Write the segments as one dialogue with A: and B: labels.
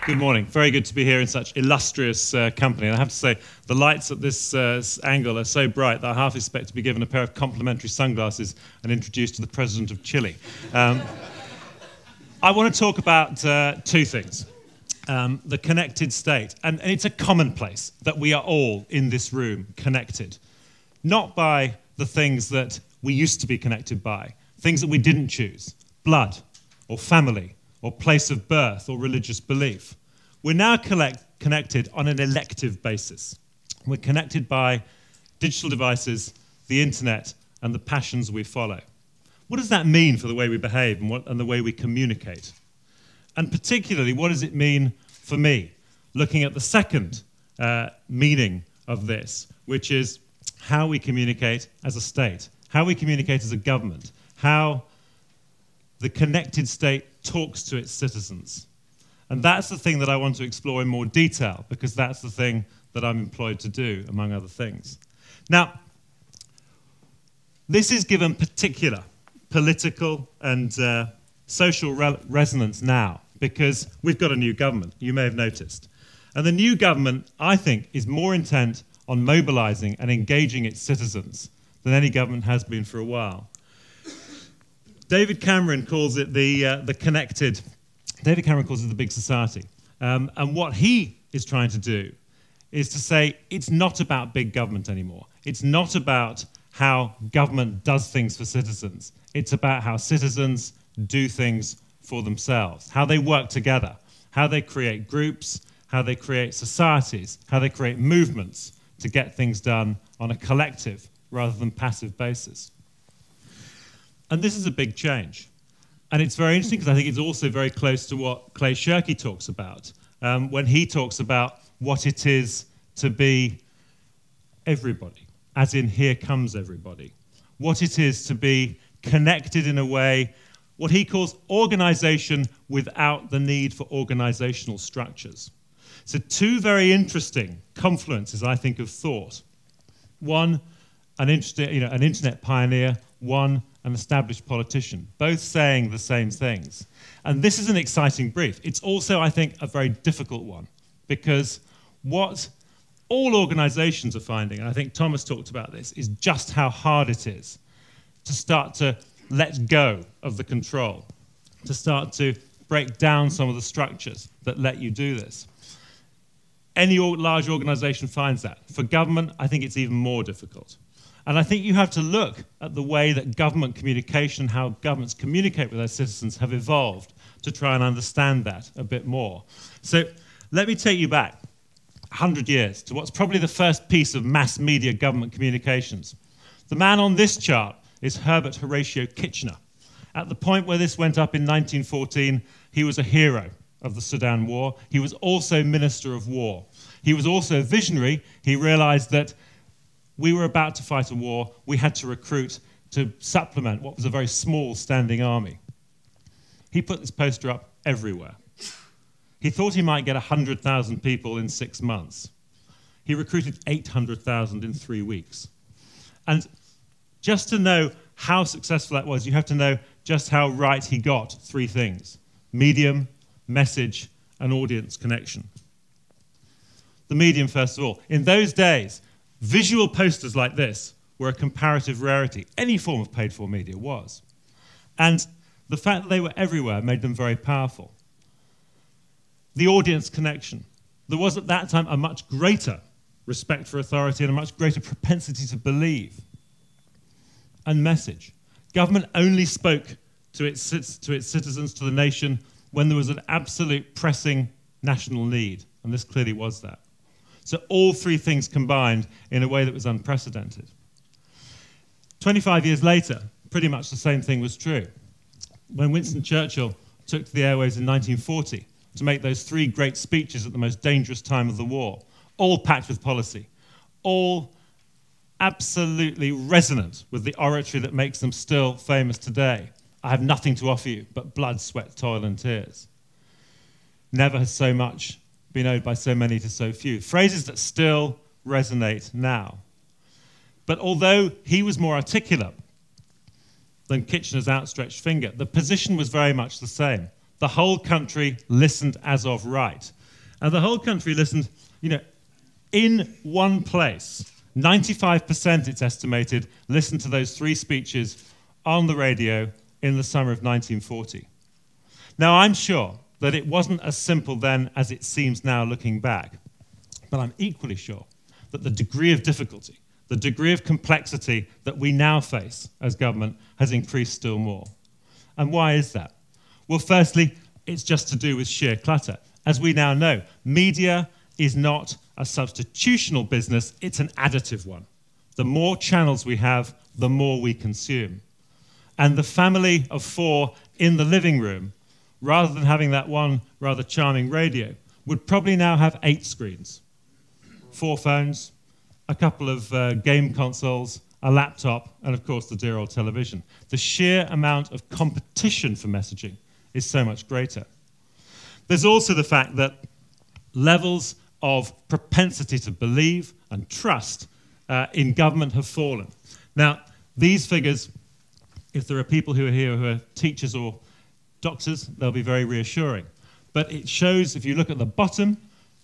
A: Good morning. Very good to be here in such illustrious company. And I have to say, the lights at this angle are so bright that I half expect to be given a pair of complimentary sunglasses and introduced to the President of Chile. I want to talk about two things. The connected state. And it's a commonplace that we are all in this room connected. Not by the things that we used to be connected by, things that we didn't choose, blood or family or place of birth or religious belief. We're now connected on an elective basis. We're connected by digital devices, the internet, and the passions we follow. What does that mean for the way we behave and the way we communicate? And particularly, what does it mean for me, looking at the second meaning of this, which is how we communicate as a state, how we communicate as a government, how the connected state talks to its citizens. And that's the thing that I want to explore in more detail, because that's the thing that I'm employed to do, among other things. Now, this is given particular political and social resonance now, because we've got a new government, you may have noticed. And the new government, I think, is more intent on mobilizing and engaging its citizens than any government has been for a while. David Cameron calls it the connected. David Cameron calls it the big society. And what he is trying to do is to say it's not about big government anymore. It's not about how government does things for citizens. It's about how citizens do things for themselves, how they work together, how they create groups, how they create societies, how they create movements to get things done on a collective rather than passive basis. And this is a big change. And it's very interesting because I think it's also very close to what Clay Shirky talks about when he talks about what it is to be everybody, as in here comes everybody. What it is to be connected in a way, what he calls organization without the need for organizational structures. So two very interesting confluences, I think, of thought. One, an internet pioneer, one, an established politician, both saying the same things. And this is an exciting brief. It's also, I think, a very difficult one, because what all organizations are finding, and I think Thomas talked about this, is just how hard it is to start to let go of the control, to start to break down some of the structures that let you do this. Any large organization finds that. For government, I think it's even more difficult. And I think you have to look at the way that government communication, how governments communicate with their citizens have evolved to try and understand that a bit more. So let me take you back 100 years to what's probably the first piece of mass media government communications. The man on this chart is Herbert Horatio Kitchener. At the point where this went up in 1914, he was a hero of the Sudan War. He was also Minister of War. He was also a visionary. He realized that we were about to fight a war. We had to recruit to supplement what was a very small standing army. He put this poster up everywhere. He thought he might get 100,000 people in 6 months. He recruited 800,000 in 3 weeks. And just to know how successful that was, you have to know just how right he got three things: medium, message, and audience connection. The medium, first of all. In those days, visual posters like this were a comparative rarity. Any form of paid-for media was. And the fact that they were everywhere made them very powerful. The audience connection. There was at that time a much greater respect for authority and a much greater propensity to believe. And message. Government only spoke to its citizens, to the nation, when there was an absolute pressing national need. And this clearly was that. So all three things combined in a way that was unprecedented. 25 years later, pretty much the same thing was true. When Winston Churchill took to the airwaves in 1940 to make those three great speeches at the most dangerous time of the war, all packed with policy, all absolutely resonant with the oratory that makes them still famous today. I have nothing to offer you but blood, sweat, toil, and tears. Never has so much been owed by so many to so few. Phrases that still resonate now. But although he was more articulate than Kitchener's outstretched finger, the position was very much the same. the whole country listened as of right. And the whole country listened, in one place. 95%, it's estimated, listened to those 3 speeches on the radio in the summer of 1940. Now, I'm sure that it wasn't as simple then as it seems now looking back, but I'm equally sure that the degree of difficulty, the degree of complexity that we now face as government has increased still more. And why is that? Well, firstly, it's just to do with sheer clutter. As we now know, media is not a substitutional business, it's an additive one. The more channels we have, the more we consume. And the family of 4 in the living room, rather than having that one rather charming radio, would probably now have 8 screens. 4 phones, a couple of game consoles, a laptop, and of course the dear old television. The sheer amount of competition for messaging is so much greater. There's also the fact that levels of propensity to believe and trust in government have fallen. Now, these figures, if there are people who are here who are teachers or doctors, they'll be very reassuring. But it shows, if you look at the bottom,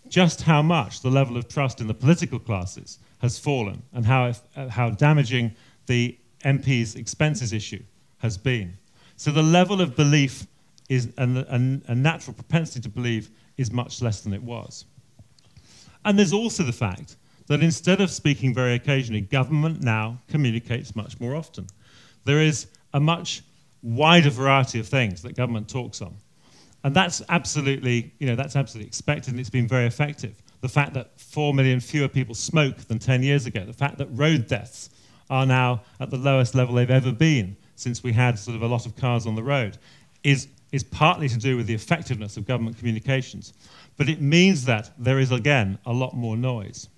A: just how much the level of trust in the political classes has fallen and how damaging the MP's expenses issue has been. So the level of belief is, and a natural propensity to believe is much less than it was. And there's also the fact that instead of speaking very occasionally, government now communicates much more often. There is a much wider variety of things that government talks on. And that's absolutely, that's absolutely expected, and it's been very effective. The fact that 4 million fewer people smoke than 10 years ago, the fact that road deaths are now at the lowest level they've ever been since we had sort of a lot of cars on the road, is partly to do with the effectiveness of government communications. But it means that there is, again, a lot more noise.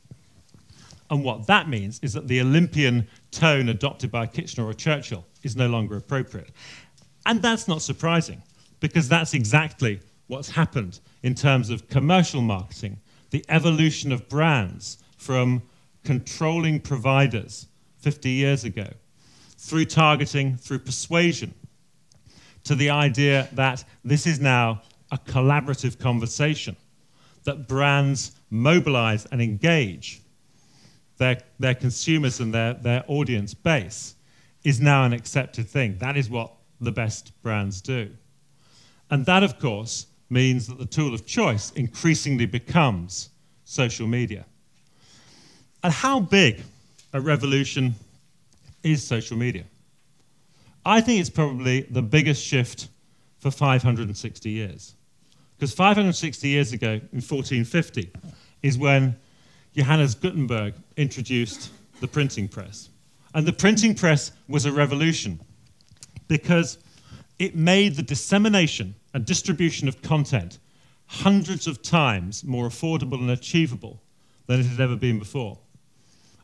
A: And what that means is that the Olympian tone adopted by Kitchener or Churchill is no longer appropriate. And that's not surprising, because that's exactly what's happened in terms of commercial marketing, the evolution of brands from controlling providers 50 years ago, through targeting, through persuasion, to the idea that this is now a collaborative conversation, that brands mobilize and engage their consumers and their audience base is now an accepted thing. That is what the best brands do. And that, of course, means that the tool of choice increasingly becomes social media. And how big a revolution is social media? I think it's probably the biggest shift for 560 years. Because 560 years ago, in 1450, is when Johannes Gutenberg introduced the printing press. And the printing press was a revolution because it made the dissemination and distribution of content hundreds of times more affordable and achievable than it had ever been before.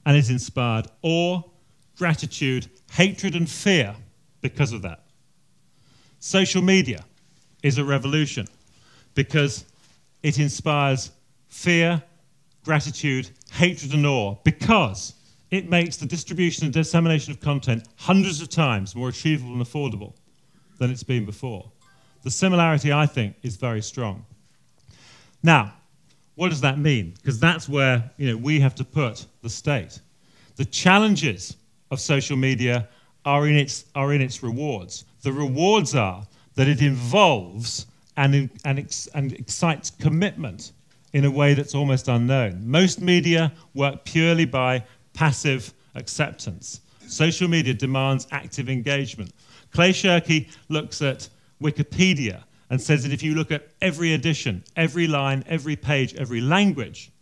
A: And it inspired awe, gratitude, hatred, and fear because of that. Social media is a revolution because it inspires fear, gratitude, hatred, and awe, because it makes the distribution and dissemination of content hundreds of times more achievable and affordable than it's been before. The similarity, I think, is very strong. Now, what does that mean? Because that's where we have to put the state. The challenges of social media are in its rewards. The rewards are that it involves and excites commitment in a way that's almost unknown. Most media work purely by passive acceptance. Social media demands active engagement. Clay Shirky looks at Wikipedia and says that if you look at every edition, every line, every page, every language,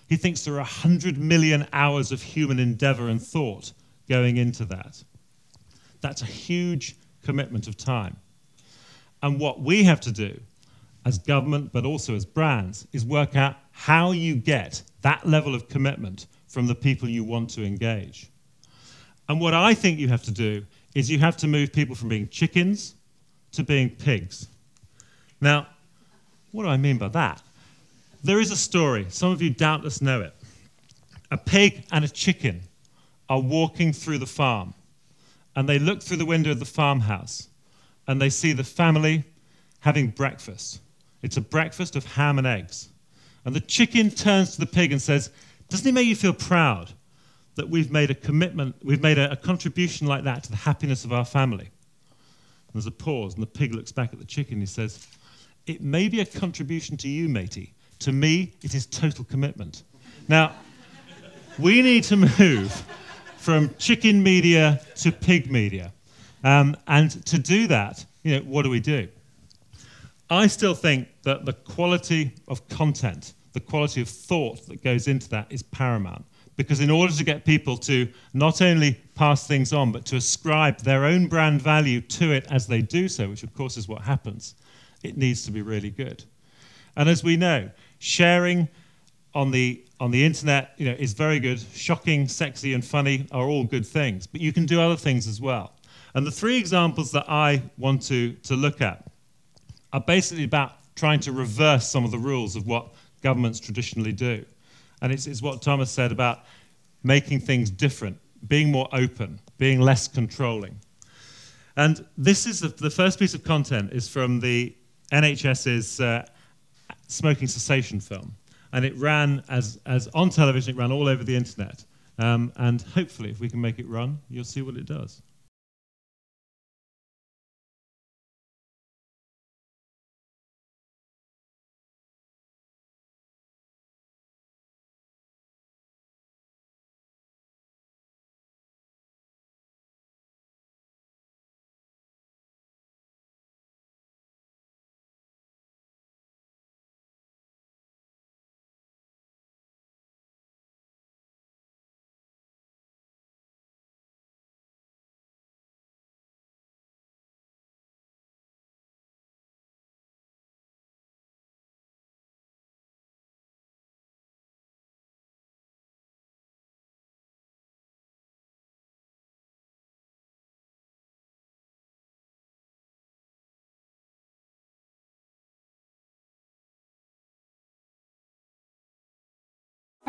A: he thinks there are 100 million hours of human endeavor and thought going into that. That's a huge commitment of time. And what we have to do as government, but also as brands, is work out how you get that level of commitment from the people you want to engage. And what I think you have to do is you have to move people from being chickens to being pigs. Now, what do I mean by that? There is a story, some of you doubtless know it. A pig and a chicken are walking through the farm, and they look through the window of the farmhouse, and they see the family having breakfast. It's a breakfast of ham and eggs. And the chicken turns to the pig and says, doesn't it make you feel proud that we've made a commitment, we've made a contribution like that to the happiness of our family? And there's a pause, and the pig looks back at the chicken and he says, it may be a contribution to you, matey. To me, it is total commitment. Now, we need to move from chicken media to pig media. And to do that, what do? I still think that the quality of content, the quality of thought that goes into that is paramount. Because in order to get people to not only pass things on, but to ascribe their own brand value to it as they do so, which of course is what happens, it needs to be really good. And as we know, sharing on the internet is very good. Shocking, sexy, and funny are all good things. But you can do other things as well. And the three examples that I want to look at are basically about trying to reverse some of the rules of what governments traditionally do. And it's what Thomas said about making things different, being more open, being less controlling. And this is the first piece of content is from the NHS's smoking cessation film. And it ran as on television, it ran all over the internet. And hopefully, if we can make it run, you'll see what it does.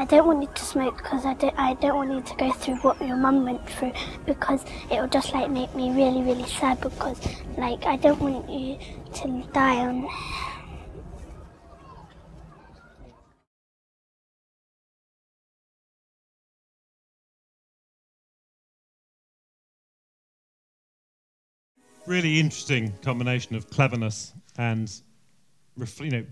B: I don't want you to smoke because I don't want you to go through what your mum went through, because it will just like make me really, really sad, because like I don't want you to die on.
A: Really interesting combination of cleverness and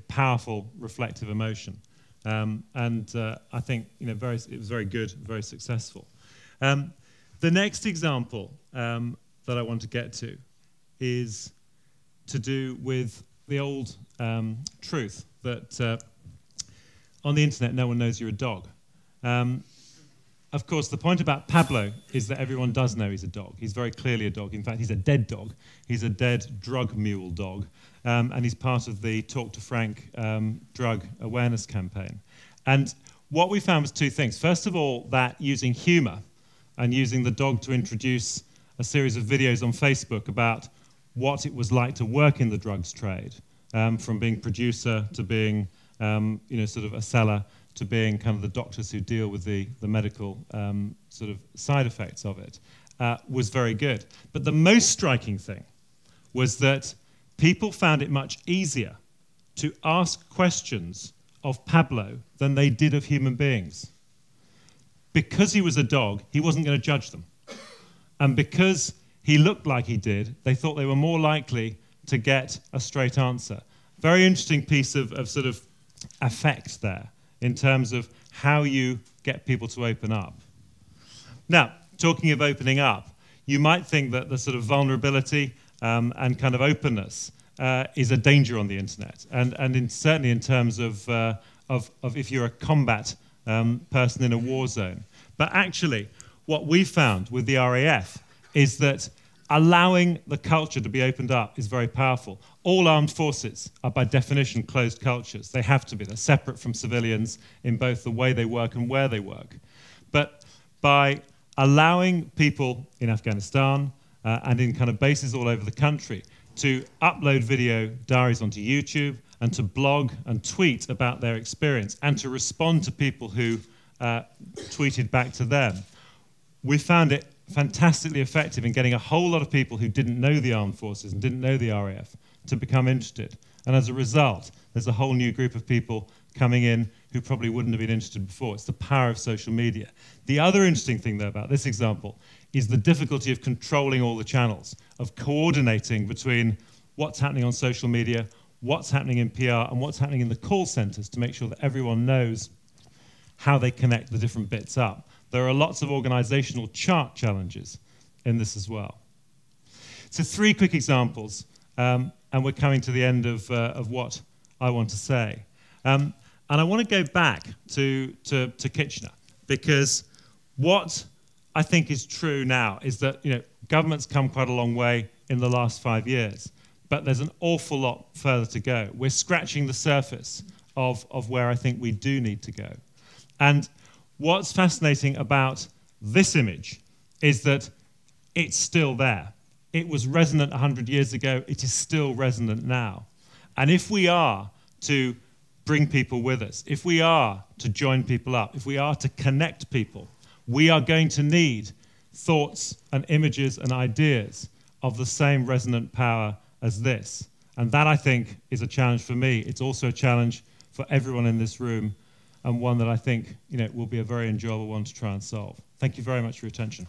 A: powerful reflective emotion. I think it was very good, very successful. The next example that I want to get to is to do with the old truth that on the internet no one knows you're a dog. Of course, the point about Pablo is that everyone does know he's a dog. He's very clearly a dog. In fact, he's a dead dog. He's a dead drug mule dog. And he's part of the Talk to Frank drug awareness campaign. And what we found was two things. First of all, that using humor and using the dog to introduce a series of videos on Facebook about what it was like to work in the drugs trade, from being producer to being sort of a seller, to being kind of the doctors who deal with the medical sort of side effects of it, was very good. But the most striking thing was that people found it much easier to ask questions of Pablo than they did of human beings. Because he was a dog, he wasn't going to judge them. And because he looked like he did, they thought they were more likely to get a straight answer. Very interesting piece of sort of effect there in terms of how you get people to open up. Now, talking of opening up, you might think that the sort of vulnerability and kind of openness is a danger on the internet, and certainly in terms of if you're a combat person in a war zone. But actually, what we found with the RAF is that allowing the culture to be opened up is very powerful. All armed forces are by definition closed cultures. They have to be. They're separate from civilians in both the way they work and where they work. But by allowing people in Afghanistan and in kind of bases all over the country to upload video diaries onto YouTube and to blog and tweet about their experience and to respond to people who tweeted back to them, we found it fantastically effective in getting a whole lot of people who didn't know the armed forces and didn't know the RAF to become interested. And as a result, there's a whole new group of people coming in who probably wouldn't have been interested before. It's the power of social media. The other interesting thing, though, about this example is the difficulty of controlling all the channels, of coordinating between what's happening on social media, what's happening in PR, and what's happening in the call centers to make sure that everyone knows how they connect the different bits up. There are lots of organizational chart challenges in this as well. So 3 quick examples, and we're coming to the end of what I want to say. And I want to go back to Kitchener, because what I think is true now is that government's come quite a long way in the last 5 years, but there's an awful lot further to go. We're scratching the surface of where I think we do need to go. And what's fascinating about this image is that it's still there. It was resonant 100 years ago. It is still resonant now. And if we are to bring people with us, if we are to join people up, if we are to connect people, we are going to need thoughts and images and ideas of the same resonant power as this. And that, I think, is a challenge for me. It's also a challenge for everyone in this room, and one that I think will be a very enjoyable one to try and solve. Thank you very much for your attention.